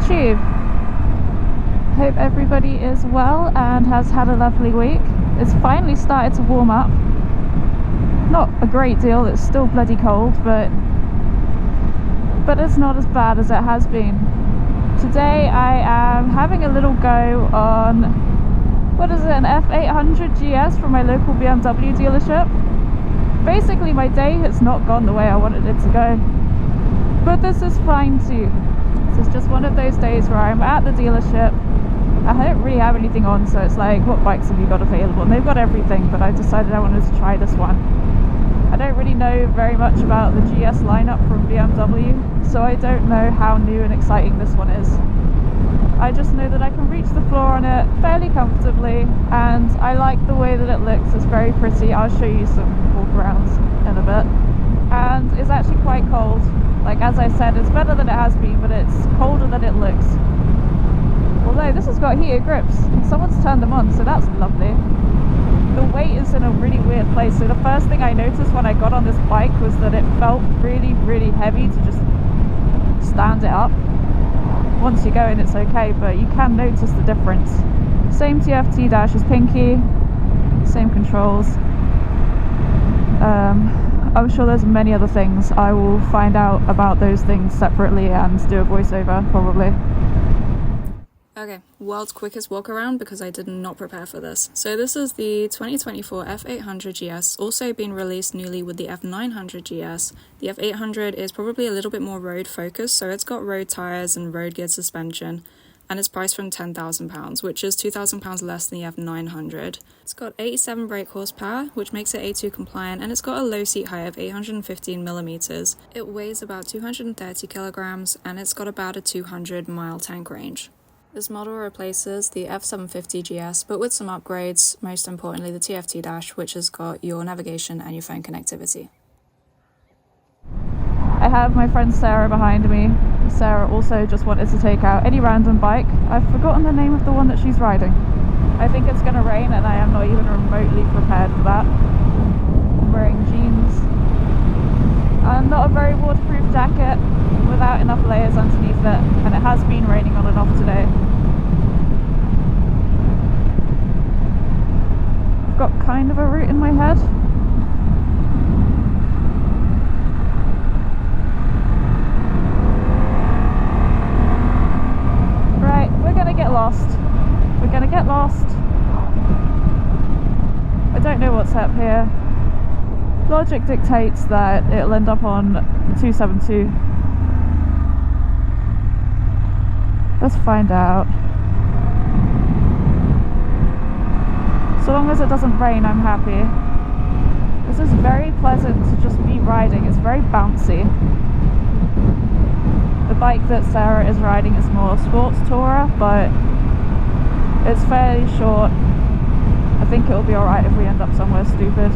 YouTube. Hope everybody is well and has had a lovely week. It's finally started to warm up. Not a great deal, it's still bloody cold, but it's not as bad as it has been. Today I am having a little go on, what is it, an F800GS from my local BMW dealership. Basically my day has not gone the way I wanted it to go, but this is fine too. This is just one of those days where I'm at the dealership. I don't really have anything on, so it's like, what bikes have you got available? And they've got everything, but I decided I wanted to try this one. I don't really know very much about the GS lineup from BMW, so I don't know how new and exciting this one is. I just know that I can reach the floor on it fairly comfortably, and I like the way that it looks. It's very pretty. I'll show you some walk-arounds in a bit. And it's actually quite cold. Like, as I said, it's better than it has been, but it's colder than it looks. Although this has got heated grips. Someone's turned them on, so that's lovely. The weight is in a really weird place. So the first thing I noticed when I got on this bike was that it felt really, really heavy to just stand it up. Once you go in, it's okay, but you can notice the difference. Same TFT dash as Pinky, same controls. I'm sure there's many other things. I will find out about those things separately and do a voiceover, probably. Okay, world's quickest walk around because I did not prepare for this. So this is the 2024 F800GS, also been released newly with the F900GS. The F800 is probably a little bit more road focused, so it's got road tyres and road geared suspension, and it's priced from £10,000, which is £2,000 less than the F900. It's got 87 brake horsepower, which makes it A2 compliant, and it's got a low seat height of 815mm. It weighs about 230 kilograms, and it's got about a 200-mile tank range. This model replaces the F750GS, but with some upgrades, most importantly the TFT dash, which has got your navigation and your phone connectivity. I have my friend Sarah behind me. Sarah also just wanted to take out any random bike. I've forgotten the name of the one that she's riding. I think it's going to rain and I am not even remotely prepared for that. I'm wearing jeans and not a very waterproof jacket without enough layers underneath it, and it has been raining on and off today. I've got kind of a route in my head. Right, we're gonna get lost. We're gonna get lost. I don't know what's up here. Logic dictates that it'll end up on the 272. Let's find out. So long as it doesn't rain, I'm happy. This is very pleasant to just be riding. It's very bouncy. The bike that Sarah is riding is more sports tourer, but it's fairly short. I think it'll be alright if we end up somewhere stupid.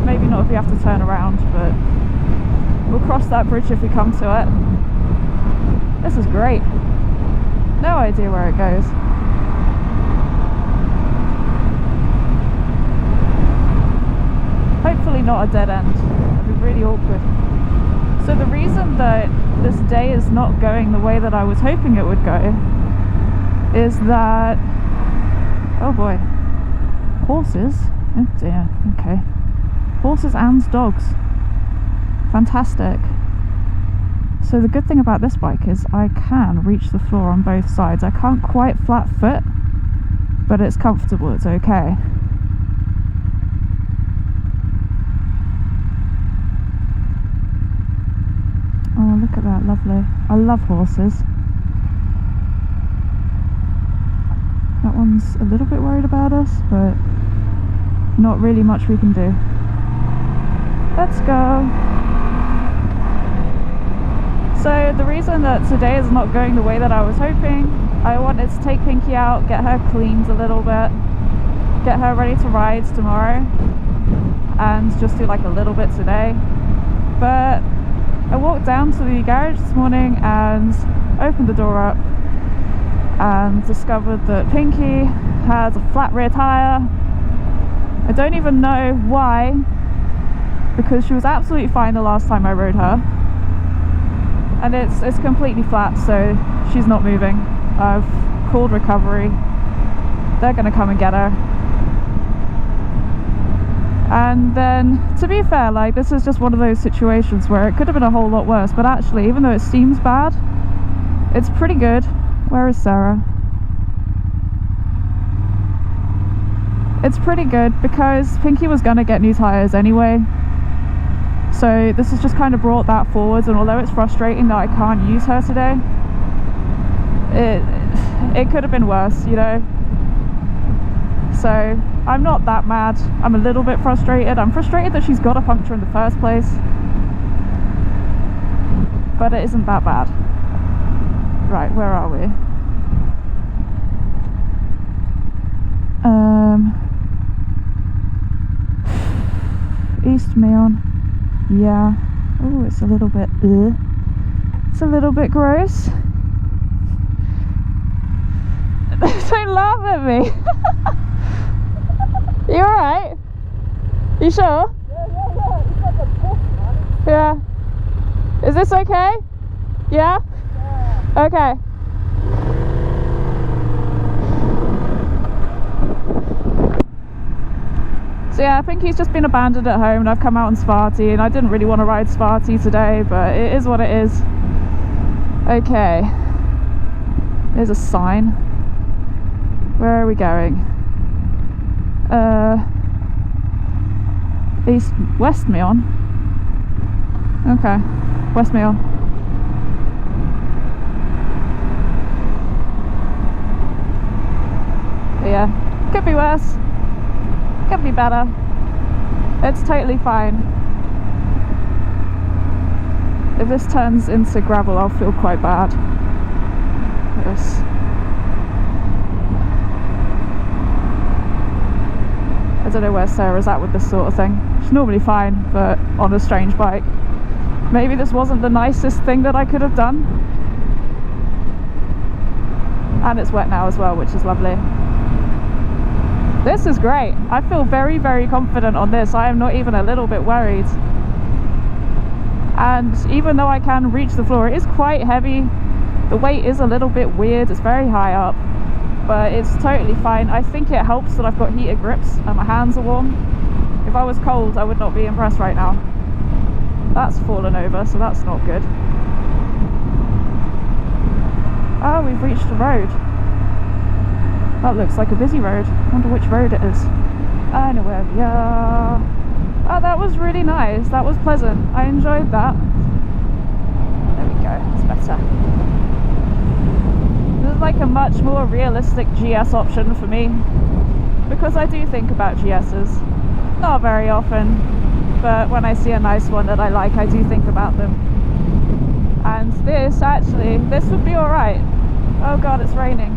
Maybe not if we have to turn around, but we'll cross that bridge if we come to it. This is great. No idea where it goes. Hopefully not a dead end. That'd be really awkward. So the reason that this day is not going the way that I was hoping it would go is that, oh boy, horses? Oh dear, okay. Horses and dogs. Fantastic. So the good thing about this bike is I can reach the floor on both sides. I can't quite flat foot, but it's comfortable, it's okay. Oh, look at that, lovely. I love horses. That one's a little bit worried about us, but not really much we can do. Let's go. So the reason that today is not going the way that I was hoping, I wanted to take Pinky out, get her cleaned a little bit, get her ready to ride tomorrow, and just do like a little bit today. But I walked down to the garage this morning and opened the door up and discovered that Pinky has a flat rear tyre. I don't even know why, because she was absolutely fine the last time I rode her. And it's completely flat, so she's not moving. I've called recovery. They're gonna come and get her. And then, to be fair, like, this is just one of those situations where it could have been a whole lot worse, but actually, even though it seems bad, it's pretty good. Where is Sarah? It's pretty good because Pinky was gonna get new tyres anyway. So this has just kind of brought that forwards, and although it's frustrating that I can't use her today, it could have been worse, you know. So I'm not that mad. I'm a little bit frustrated. I'm frustrated that she's got a puncture in the first place, but it isn't that bad. Right, where are we? East Meon. Yeah. Oh, it's a little bit it's a little bit gross. Don't laugh at me. You alright? You sure? Yeah. It's like a puff, man. Yeah. Is this okay? Yeah? Yeah. Okay. So yeah, I think he's just been abandoned at home and I've come out on Svarty, and I didn't really want to ride Svarty today, but it is what it is. Okay. There's a sign. Where are we going? West Meon. Okay. West Meon. But yeah, could be worse. Could be better. It's totally fine. If this turns into gravel, I'll feel quite bad. Yes. I don't know where Sarah's at with this sort of thing. She's normally fine, but on a strange bike. Maybe this wasn't the nicest thing that I could have done. And it's wet now as well, which is lovely. This is great. I feel very, very confident on this. I am not even a little bit worried. And even though I can reach the floor, it is quite heavy. The weight is a little bit weird. It's very high up, but it's totally fine. I think it helps that I've got heated grips and my hands are warm. If I was cold, I would not be impressed right now. That's fallen over, so that's not good. Oh, we've reached a road. That looks like a busy road. I wonder which road it is. I know where we are. Oh, that was really nice. That was pleasant. I enjoyed that. There we go. It's better. This is like a much more realistic GS option for me, because I do think about GS's. Not very often, but when I see a nice one that I like, I do think about them. And this, actually, this would be alright. Oh god, it's raining.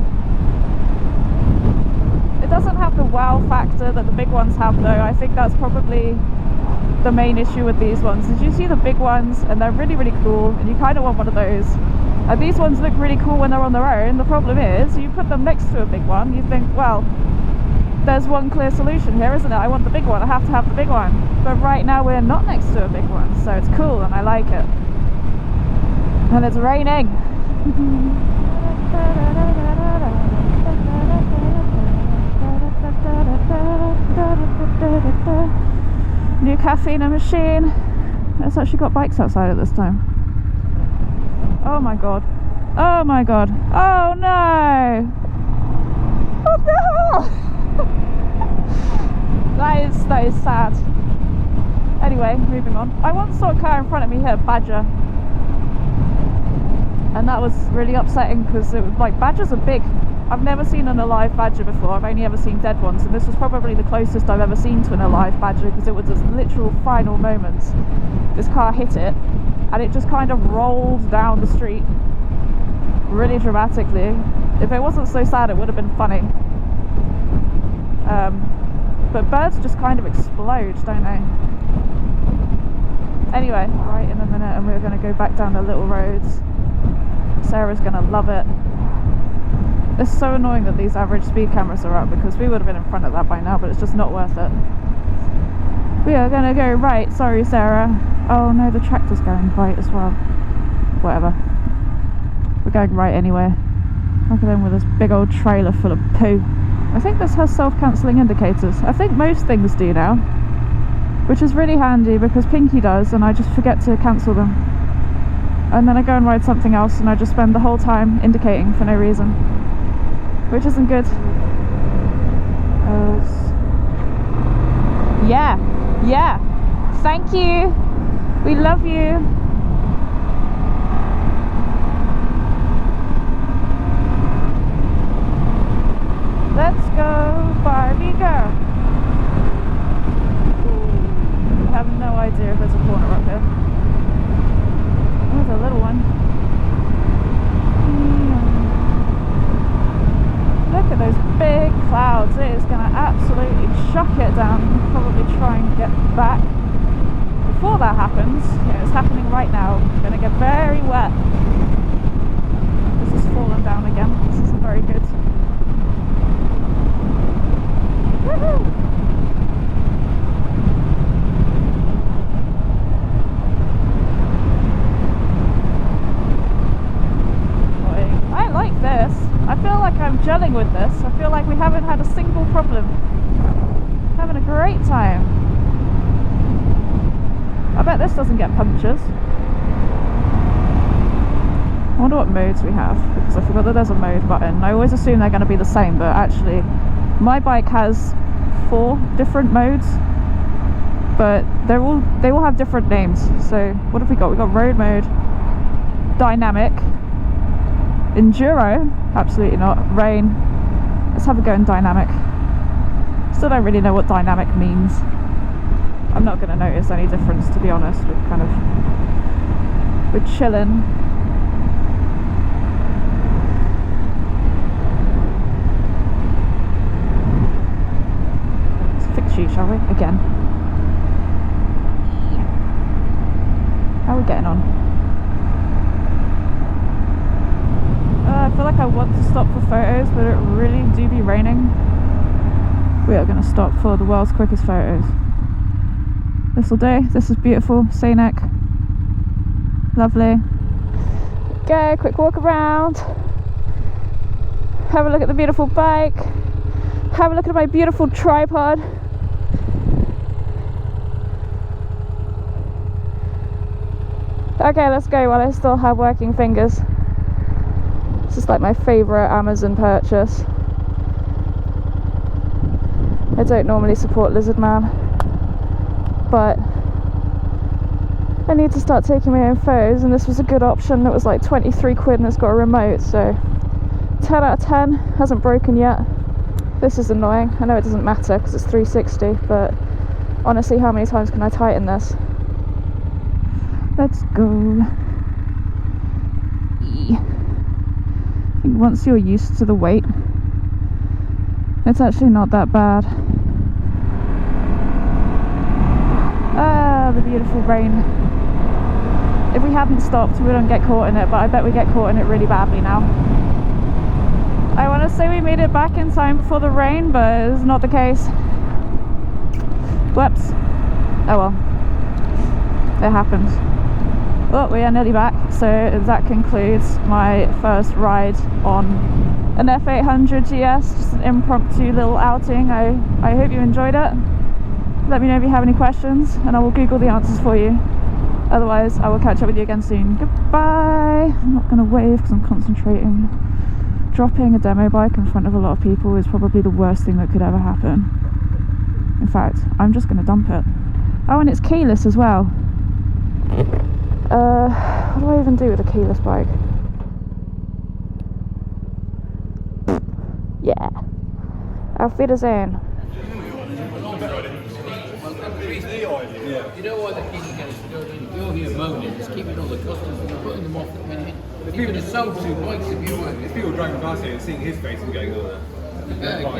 It doesn't have the wow factor that the big ones have though. I think that's probably the main issue with these ones. Is you see the big ones and they're really, really cool, and you kind of want one of those. And these ones look really cool when they're on their own. The problem is, you put them next to a big one, you think, well, there's one clear solution here, isn't it? I want the big one, I have to have the big one. But right now we're not next to a big one, so it's cool and I like it. And it's raining. New caffeine machine. It's actually got bikes outside at this time. Oh my god. Oh my god. Oh no! What the hell? That is sad. Anyway, moving on. I once saw a car in front of me hit a badger, and that was really upsetting because it was like, badgers are big. I've never seen an alive badger before. I've only ever seen dead ones, and this was probably the closest I've ever seen to an alive badger, because it was its literal final moments. This car hit it and it just kind of rolled down the street really dramatically. If it wasn't so sad, it would have been funny. But birds just kind of explode, don't they? Anyway, right, in a minute, and we're going to go back down the little roads. Sarah's going to love it. It's so annoying that these average speed cameras are up, because we would have been in front of that by now, but it's just not worth it. We are going to go right. Sorry, Sarah. Oh no, the tractor's going right as well. Whatever. We're going right anyway. Look at them with this big old trailer full of poo. I think this has self-cancelling indicators. I think most things do now, which is really handy because Pinky does, and I just forget to cancel them. And then I go and ride something else and I just spend the whole time indicating for no reason, which isn't good. Yeah, thank you, we love you. Let's go, Barbie girl. I have no idea if there's a corner up here. There's a little one. Look at those big clouds. It is going to absolutely chuck it down. Probably try and get back before that happens. Yeah, it's happening right now. It's going to get very wet. This has fallen down again. This isn't very good. Woohoo! I like this. I feel like I'm gelling with this. I feel like we haven't had a single problem. Having a great time. I bet this doesn't get punctures. I wonder what modes we have, because I forgot that there's a mode button. I always assume they're going to be the same, but actually my bike has 4 different modes, but they all have different names. So what have we got? We got road mode, dynamic, enduro, absolutely not, rain. Let's have a go in dynamic. Still don't really know what dynamic means. I'm not going to notice any difference, to be honest. We're chilling. Let's fix you, shall we? Again. How are we getting on? I feel like I want to stop for photos, but it really do be raining. We are going to stop for the world's quickest photos. This'll do. This is beautiful, scenic, lovely. Go, quick walk around. Have a look at the beautiful bike. Have a look at my beautiful tripod. Okay, let's go while I still have working fingers. This is like my favourite Amazon purchase. I don't normally support Lizard Man, but I need to start taking my own photos, and this was a good option. It was like 23 quid and it's got a remote, so 10 out of 10. Hasn't broken yet. This is annoying. I know it doesn't matter because it's 360, but honestly, how many times can I tighten this? Let's go. I think once you're used to the weight, it's actually not that bad. Ah, the beautiful rain. If we hadn't stopped, we wouldn't get caught in it, but I bet we get caught in it really badly now. I want to say we made it back in time before the rain, but it's not the case. Whoops. Oh well. It happens. Well, we are nearly back, so that concludes my first ride on an F800GS, just an impromptu little outing. I hope you enjoyed it. Let me know if you have any questions and I will Google the answers for you. Otherwise, I will catch up with you again soon. Goodbye! I'm not going to wave because I'm concentrating. Dropping a demo bike in front of a lot of people is probably the worst thing that could ever happen. In fact, I'm just going to dump it. Oh, and it's keyless as well. What do I even do with a keyless bike? Yeah. Auf Wiedersehen. You know why they keep you're here moaning, it's keeping all the customers from putting them off the minute. You could have sold 2 bikes if you weren't. There's people driving past here and seeing his face and going, oh, Yeah,